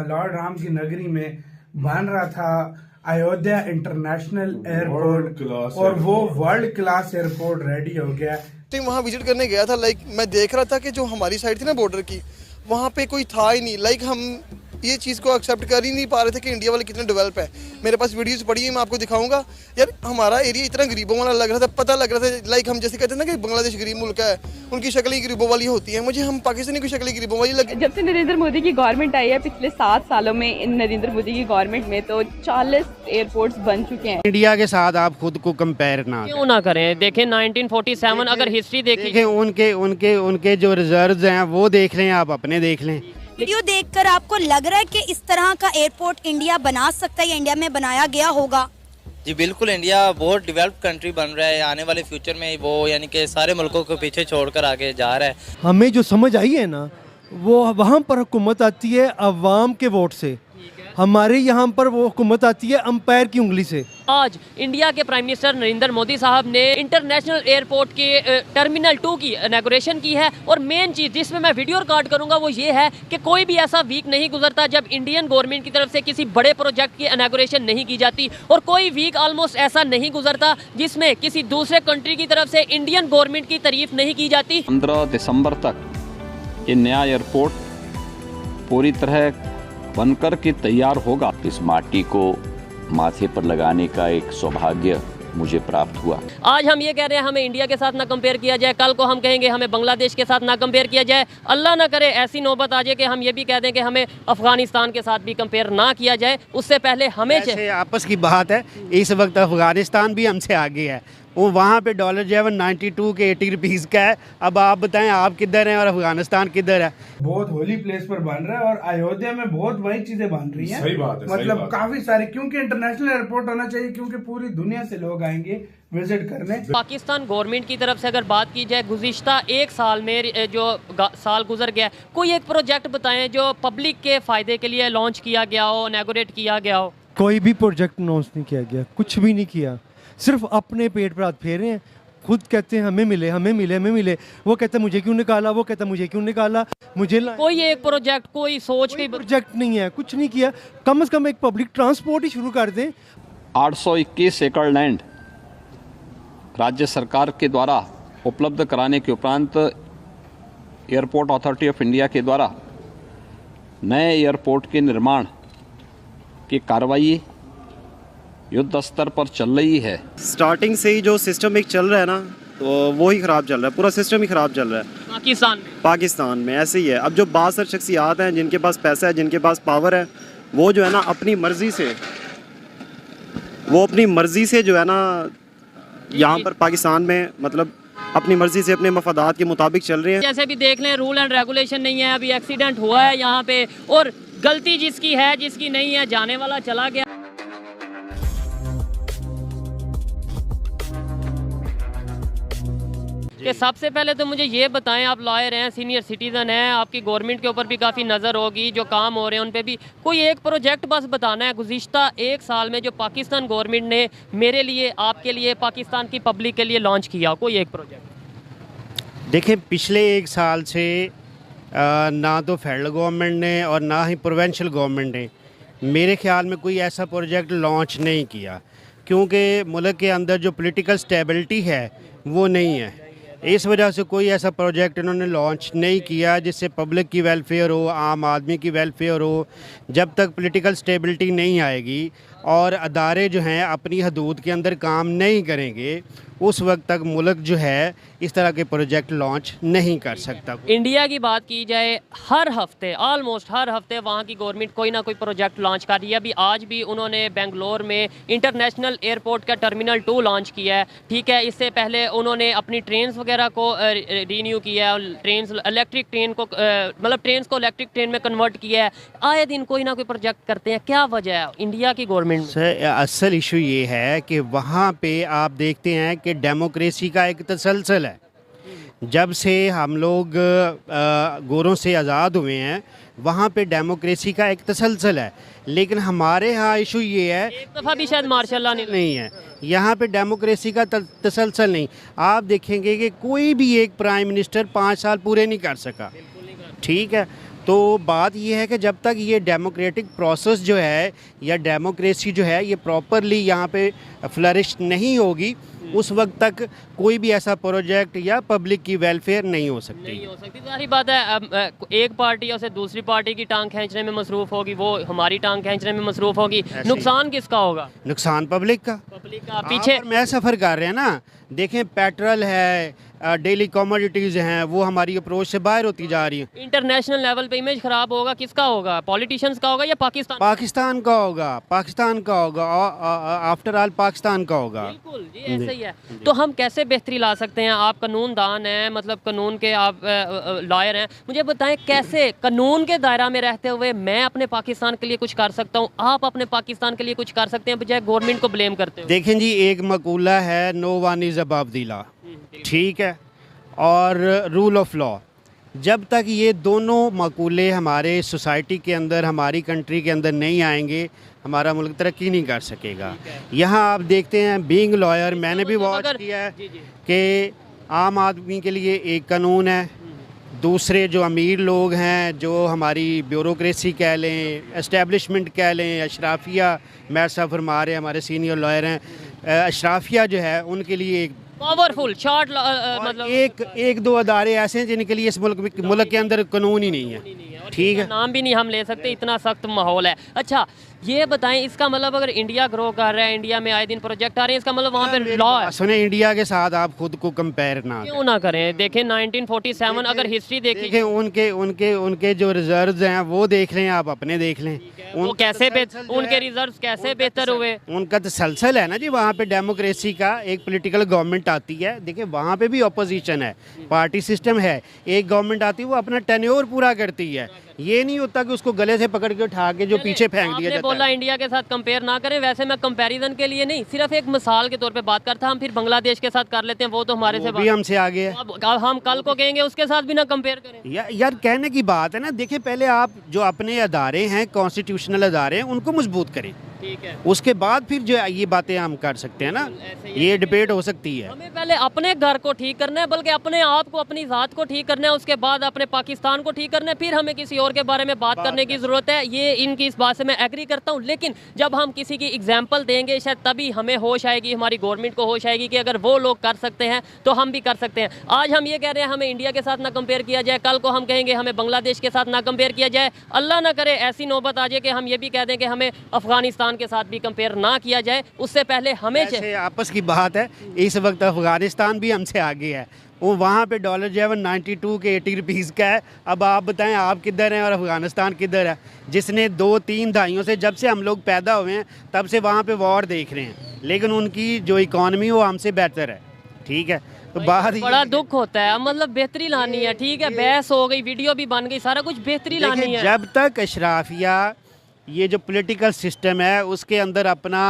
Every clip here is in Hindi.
लॉर्ड राम की नगरी में बन रहा था अयोध्या इंटरनेशनल एयरपोर्ट, और वो वर्ल्ड क्लास एयरपोर्ट रेडी हो गया। तो वहाँ विजिट करने गया था, मैं देख रहा था कि जो हमारी साइड थी ना बॉर्डर की, वहाँ पे कोई था ही नहीं। हम ये चीज़ को एक्सेप्ट कर ही नहीं पा रहे थे कि इंडिया वाले कितने डेवलप है। मेरे पास वीडियोस पड़ी है, मैं आपको दिखाऊंगा। यार हमारा एरिया इतना गरीबों वाला लग रहा था, पता लग रहा था हम जैसे कहते हैं ना कि बांग्लादेश गरीब मुल्क है, उनकी शक्ल ही गरीबों वाली होती है। मुझे हम पाकिस्तानी की शक्ल ही गरीबों वाली लगी। जब से नरेंद्र मोदी की गवर्नमेंट आई है पिछले 7 सालों में, इन नरेंद्र मोदी की गवर्नमेंट में तो 40 एयरपोर्ट्स बन चुके हैं। इंडिया के साथ आप खुद को कंपेयर क्यों ना करें? देखें 1947 अगर हिस्ट्री देखें, उनके जो रिजर्व्स हैं वो देख लें, आप अपने देख लें। वीडियो देखकर आपको लग रहा है कि इस तरह का एयरपोर्ट इंडिया बना सकता है या इंडिया में बनाया गया होगा? जी बिल्कुल, इंडिया बहुत डेवलप्ड कंट्री बन रहा है। आने वाले फ्यूचर में वो यानी कि सारे मुल्कों को पीछे छोड़कर आगे जा रहा है। हमें जो समझ आई है ना, वो वहाँ पर हुकूमत आती है अवाम के वोट से, हमारे यहाँ पर वो हुकूमत आती है अंपायर की उंगली से। आज इंडिया के प्राइम मिनिस्टर नरेंद्र मोदी साहब ने इंटरनेशनल एयरपोर्ट के टर्मिनल 2 की इनॉग्रेशन की है। और मेन चीज़ जिसमें मैं वीडियो रिकॉर्ड करूंगा वो ये है कि कोई भी ऐसा वीक नहीं गुजरता जब इंडियन गवर्नमेंट की तरफ से किसी बड़े प्रोजेक्ट की इनॉग्रेशन नहीं की जाती, और कोई वीक ऑलमोस्ट ऐसा नहीं गुजरता जिसमें किसी दूसरे कंट्री की तरफ से इंडियन गवर्नमेंट की तारीफ नहीं की जाती। 15 दिसंबर तक ये नया एयरपोर्ट पूरी तरह बनकर के तैयार होगा। इस माटी को माथे पर लगाने का एक सौभाग्य मुझे प्राप्त हुआ। आज हम ये कह रहे हैं हमें इंडिया के साथ ना कंपेयर किया जाए, कल को हम कहेंगे हमें बांग्लादेश के साथ ना कंपेयर किया जाए। अल्लाह ना करे ऐसी नौबत आ जाए कि हम ये भी कह दें कि हमें अफगानिस्तान के साथ भी कंपेयर ना किया जाए। उससे पहले हमें आपस की बात है, इस वक्त अफगानिस्तान भी हमसे आगे है। वो वहाँ पे डॉलर जो है 92 के 80 रुपीज़ का है। अब आप बताएं आप किधर हैं और अफगानिस्तान किधर है? बहुत होली प्लेस पर बन रहा है और अयोध्या में बहुत वही चीजें बन रही हैं। सही बात है, मतलब काफी सारे, क्योंकि इंटरनेशनल एयरपोर्ट होना चाहिए, क्योंकि पूरी दुनिया से लोग आएंगे विजिट करने। पाकिस्तान गवर्नमेंट की तरफ से अगर बात की जाए गुज़िश्ता 1 साल में जो साल गुजर गया, कोई एक प्रोजेक्ट बताएं जो पब्लिक के फायदे के लिए लॉन्च किया गया हो, इनॉग्रेट किया गया हो। कोई भी प्रोजेक्ट अनाउंस नहीं किया गया, कुछ भी नहीं किया, सिर्फ अपने पेट पर हाथ फेर रहे हैं। खुद कहते हैं हमें मिले, हमें मिले, हमें मिले। वो कहता है मुझे क्यों निकाला, वो कहता है मुझे क्यों निकाला, मुझे कोई एक प्रोजेक्ट, कोई सोच, कोई प्रोजेक्ट नहीं है, कुछ नहीं किया। कम से कम एक पब्लिक ट्रांसपोर्ट ही शुरू कर दें। 821 एकड़ लैंड राज्य सरकार के द्वारा उपलब्ध कराने के उपरांत एयरपोर्ट अथॉरिटी ऑफ इंडिया के द्वारा नए एयरपोर्ट के निर्माण की कार्रवाई युद्ध स्तर पर चल रही है। स्टार्टिंग से ही जो सिस्टम एक चल रहा है ना, तो वो ही ख़राब चल रहा है, पूरा सिस्टम ही ख़राब चल रहा है। पाकिस्तान में ऐसे ही है। अब जो बासर शख्सियात हैं जिनके पास पैसा है, जिनके पास पावर है, वो जो है ना अपनी मर्ज़ी से जो है ना यहाँ पर पाकिस्तान में मतलब अपनी मर्ज़ी से अपने मफादात के मुताबिक चल रहे हैं। जैसे भी देख लें रूल एंड रेगुलेशन नहीं है। अभी एक्सीडेंट हुआ है यहाँ पे, और गलती जिसकी है जिसकी नहीं है, जाने वाला चला गया। कि सबसे पहले तो मुझे ये बताएं, आप लॉयर हैं, सीनियर सिटीज़न हैं, आपकी गवर्नमेंट के ऊपर भी काफ़ी नज़र होगी, जो काम हो रहे हैं उन पे भी कोई एक प्रोजेक्ट बस बताना है गुज़िश्ता 1 साल में जो पाकिस्तान गवर्नमेंट ने मेरे लिए, आपके लिए, पाकिस्तान की पब्लिक के लिए लॉन्च किया, कोई एक प्रोजेक्ट। देखें, पिछले 1 साल से ना तो फेडरल गवर्नमेंट ने और ना ही प्रोविंशियल गवर्नमेंट ने मेरे ख्याल में कोई ऐसा प्रोजेक्ट लॉन्च नहीं किया, क्योंकि मुल्क के अंदर जो पॉलिटिकल स्टेबिलिटी है वो नहीं है। इस वजह से कोई ऐसा प्रोजेक्ट इन्होंने लॉन्च नहीं किया जिससे पब्लिक की वेलफेयर हो, आम आदमी की वेलफेयर हो। जब तक पॉलिटिकल स्टेबिलिटी नहीं आएगी और अदारे जो हैं अपनी हदूद के अंदर काम नहीं करेंगे, उस वक्त तक मुल्क जो है इस तरह के प्रोजेक्ट लॉन्च नहीं कर सकता। इंडिया की बात की जाए, हर हफ्ते, ऑलमोस्ट हर हफ्ते वहाँ की गवर्नमेंट कोई ना कोई प्रोजेक्ट लॉन्च कर रही है। अभी आज भी उन्होंने बेंगलोर में इंटरनेशनल एयरपोर्ट का टर्मिनल 2 लॉन्च किया है, ठीक है। इससे पहले उन्होंने अपनी ट्रेन्स वगैरह को रीन्यू किया है, ट्रेन्स इलेक्ट्रिक ट्रेन को मतलब ट्रेन्स को इलेक्ट्रिक ट्रेन में कन्वर्ट किया है। आए दिन कोई ना कोई प्रोजेक्ट करते हैं, क्या वजह है इंडिया की गवर्नमेंट? सर, असल इशू ये है कि वहाँ पे आप देखते हैं कि डेमोक्रेसी का एक तसलसल है। जब से हम लोग गोरों से आज़ाद हुए हैं, वहाँ पे डेमोक्रेसी का एक तसलसल है। लेकिन हमारे यहाँ इशू ये है, एक दफ़ा भी शायद मार्शल लॉ नहीं है, यहाँ पे डेमोक्रेसी का तसलसल नहीं। आप देखेंगे कि कोई भी एक प्राइम मिनिस्टर 5 साल पूरे नहीं कर सका, ठीक है। तो बात ये है कि जब तक ये डेमोक्रेटिक प्रोसेस जो है या डेमोक्रेसी जो है ये प्रॉपरली यहाँ पे फ्लरिश नहीं होगी, उस वक्त तक कोई भी ऐसा प्रोजेक्ट या पब्लिक की वेलफेयर नहीं हो सकती। नहीं हो सकती। सारी बात है, अब एक पार्टी उसे दूसरी पार्टी की टांग खींचने में मसरूफ़ होगी, वो हमारी टांग खींचने में मसरूफ़ होगी। नुकसान किसका होगा? नुकसान पब्लिक का। पब्लिक का। पीछे मैं सफ़र कर रहे हैं ना, देखें पेट्रोल है, डेली कमोडिटीज़ हैं, वो हमारी अप्रोच से बाहर होती जा रही हैं। इंटरनेशनल लेवल पे इमेज खराब होगा, किसका होगा? पॉलिटिशियंस का होगा या पाकिस्तान? पाकिस्तान का होगा, पाकिस्तान का होगा, आफ्टर ऑल पाकिस्तान का होगा। बिल्कुल जी, ऐसा ही है। तो हम कैसे बेहतरी ला सकते हैं? आप कानून दान हैं, मतलब कानून के आप लॉयर हैं, मुझे बताएं कैसे कानून के दायरा में रहते हुए मैं अपने पाकिस्तान के लिए कुछ कर सकता हूँ, आप अपने पाकिस्तान के लिए कुछ कर सकते हैं बजाय गवर्नमेंट को ब्लेम करते हैं। देखें जी, एक मकूला है no one is above the law, ठीक है, और रूल ऑफ लॉ। जब तक ये दोनों मकूले हमारे सोसाइटी के अंदर, हमारी कंट्री के अंदर नहीं आएंगे, हमारा मुल्क तरक्की नहीं कर सकेगा। यहाँ आप देखते हैं, बीइंग लॉयर मैंने भी वॉच किया है कि आम आदमी के लिए एक कानून है, दूसरे जो अमीर लोग हैं, जो हमारी ब्यूरोक्रेसी कह लें, एस्टेब्लिशमेंट कह लें, अशराफिया, मैं सब फरमा रहे हैं, हमारे सीनियर लॉयर हैं, अशराफिया जो है उनके लिए एक पावरफुल शॉर्ट, मतलब एक दो अदारे ऐसे हैं जिनके लिए इस मुल्क के अंदर कानून ही नहीं है, ठीक है, नाम भी नहीं हम ले सकते, इतना सख्त माहौल है। अच्छा ये बताएं, इसका मतलब अगर इंडिया ग्रो कर रहा है, इंडिया में आए दिन प्रोजेक्ट आ रहे हैं, इसका मतलब वहाँ पे लॉ है? सुने, इंडिया के साथ आप खुद को कंपेयर ना क्यों ना करें? देखें 1947 अगर हिस्ट्री देखें, उनके जो रिजर्व्स हैं वो देख लें, आप अपने देख लें, वो कैसे उनके रिजर्व्स कैसे बेहतर हुए? उनका तसलसल है ना जी, वहाँ पे डेमोक्रेसी का एक पॉलिटिकल गवर्नमेंट आती है। देखिए वहाँ पे भी अपोजिशन है, पार्टी सिस्टम है, एक गवर्नमेंट आती है वो अपना टेन्योर पूरा करती है, ये नहीं होता कि उसको गले से पकड़ के उठा के जो पीछे फेंक दिया जाता है। बोला इंडिया के साथ कंपेयर ना करें, वैसे मैं कंपैरिजन के लिए नहीं, सिर्फ एक मिसाल के तौर पे बात करता, हम फिर बांग्लादेश के साथ कर लेते हैं, वो तो हमारे से भी हमसे आगे है। अब हम कल को कहेंगे उसके साथ भी ना कंपेयर करें। यार कहने की बात है ना, देखिए पहले आप जो अपने अदारे हैं, कॉन्स्टिट्यूशनल अदारे हैं, उनको मजबूत करें, ठीक है, उसके बाद फिर जो ये बातें हम कर सकते हैं ना, ये डिबेट हो सकती है। हमें पहले अपने घर को ठीक करना है, बल्कि अपने आप को, अपनी ज़ात को ठीक करना है, उसके बाद अपने पाकिस्तान को ठीक करना है, फिर हमें किसी और के बारे में बात करने की ज़रूरत है। ये इनकी इस बात से मैं एग्री करता हूँ, लेकिन जब हम किसी की एग्जाम्पल देंगे शायद तभी हमें होश आएगी, हमारी गवर्नमेंट को होश आएगी कि अगर वो लोग कर सकते हैं तो हम भी कर सकते हैं। आज हम ये कह रहे हैं हमें इंडिया के साथ ना कंपेयर किया जाए, कल को हम कहेंगे हमें बांग्लादेश के साथ ना कंपेयर किया जाए। अल्लाह ना करे ऐसी नौबत आ जाए कि हम ये भी कह दें कि हमें अफगानिस्तान के साथ भी कंपेयर ना किया जाए, उससे पहले हमें आपस की बात है, इस वक्त अफगानिस्तान भी हमसे आगे है, वो वहाँ पे डॉलर जो है 92 के 80 रुपीज़ का है। अब आप बताएं आप किधर हैं और अफगानिस्तान किधर है, जिसने 2-3 दहाइयों से, जब से हम लोग पैदा हुए हैं तब से वहाँ पे वॉर देख रहे हैं, लेकिन उनकी जो इकॉनमी वो हमसे बेहतर है, ठीक है। तो बाहर बड़ा दुख होता है, मतलब बेहतरी लानी है, ठीक है, बहस हो गई, वीडियो भी बन गई, सारा कुछ बेहतरी लानी है। जब तक अशराफिया ये जो पॉलिटिकल सिस्टम है उसके अंदर अपना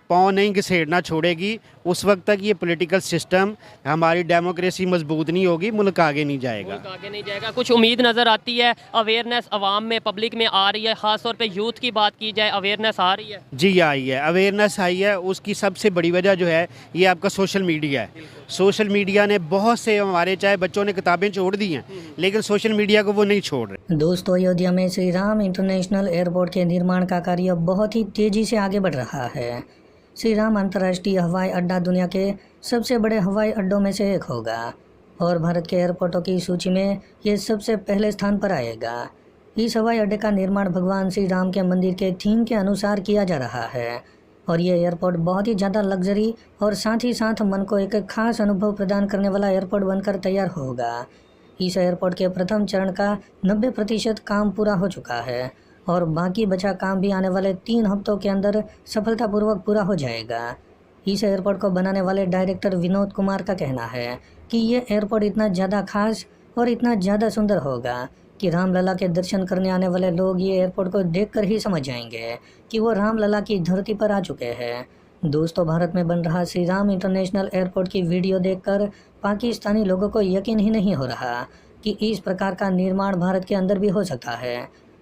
पाँव नहीं घसेड़ना छोड़ेगी, उस वक्त तक ये पॉलिटिकल सिस्टम, हमारी डेमोक्रेसी मजबूत नहीं होगी, मुल्क आगे नहीं जाएगा। मुल्क आगे नहीं जाएगा। कुछ उम्मीद नज़र आती है, अवेयरनेस आवाम में, पब्लिक में आ रही है, ख़ास तौर पे यूथ की बात की जाए, अवेयरनेस आ रही है? जी आई है, अवेयरनेस आई है। उसकी सबसे बड़ी वजह जो है ये आपका सोशल मीडिया है। सोशल मीडिया ने बहुत से हमारे, चाहे बच्चों ने किताबें छोड़ दी हैं, लेकिन सोशल मीडिया को वो नहीं छोड़ रहे। दोस्तों, अयोध्या में श्री राम इंटरनेशनल एयरपोर्ट के निर्माण का कार्य बहुत ही तेज़ी से आगे बढ़ रहा है। श्री राम अंतर्राष्ट्रीय हवाई अड्डा दुनिया के सबसे बड़े हवाई अड्डों में से एक होगा और भारत के एयरपोर्टों की सूची में ये सबसे पहले स्थान पर आएगा। इस हवाई अड्डे का निर्माण भगवान श्री राम के मंदिर के थीम के अनुसार किया जा रहा है और ये एयरपोर्ट बहुत ही ज़्यादा लग्जरी और साथ ही साथ मन को एक खास अनुभव प्रदान करने वाला एयरपोर्ट बनकर तैयार होगा। इस एयरपोर्ट के प्रथम चरण का 90% काम पूरा हो चुका है और बाकी बचा काम भी आने वाले 3 हफ्तों के अंदर सफलतापूर्वक पूरा हो जाएगा। इस एयरपोर्ट को बनाने वाले डायरेक्टर विनोद कुमार का कहना है कि ये एयरपोर्ट इतना ज़्यादा खास और इतना ज़्यादा सुंदर होगा कि रामलला के दर्शन करने आने वाले लोग ये एयरपोर्ट को देखकर ही समझ जाएंगे कि वो रामलला की धरती पर आ चुके हैं। दोस्तों, भारत में बन रहा श्री राम इंटरनेशनल एयरपोर्ट की वीडियो देखकर पाकिस्तानी लोगों को यकीन ही नहीं हो रहा कि इस प्रकार का निर्माण भारत के अंदर भी हो सकता है।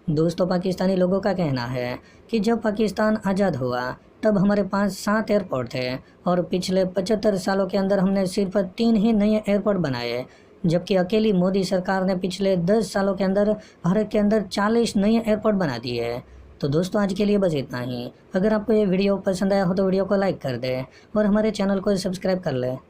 दोस्तों, पाकिस्तानी लोगों का कहना है कि जब पाकिस्तान आज़ाद हुआ तब हमारे पास 7 एयरपोर्ट थे और पिछले 75 सालों के अंदर हमने सिर्फ 3 ही नए एयरपोर्ट बनाए, जबकि अकेली मोदी सरकार ने पिछले 10 सालों के अंदर भारत के अंदर 40 नए एयरपोर्ट बना दिए हैं। तो दोस्तों आज के लिए बस इतना ही। अगर आपको ये वीडियो पसंद आया हो तो वीडियो को लाइक कर दें और हमारे चैनल को सब्सक्राइब कर लें।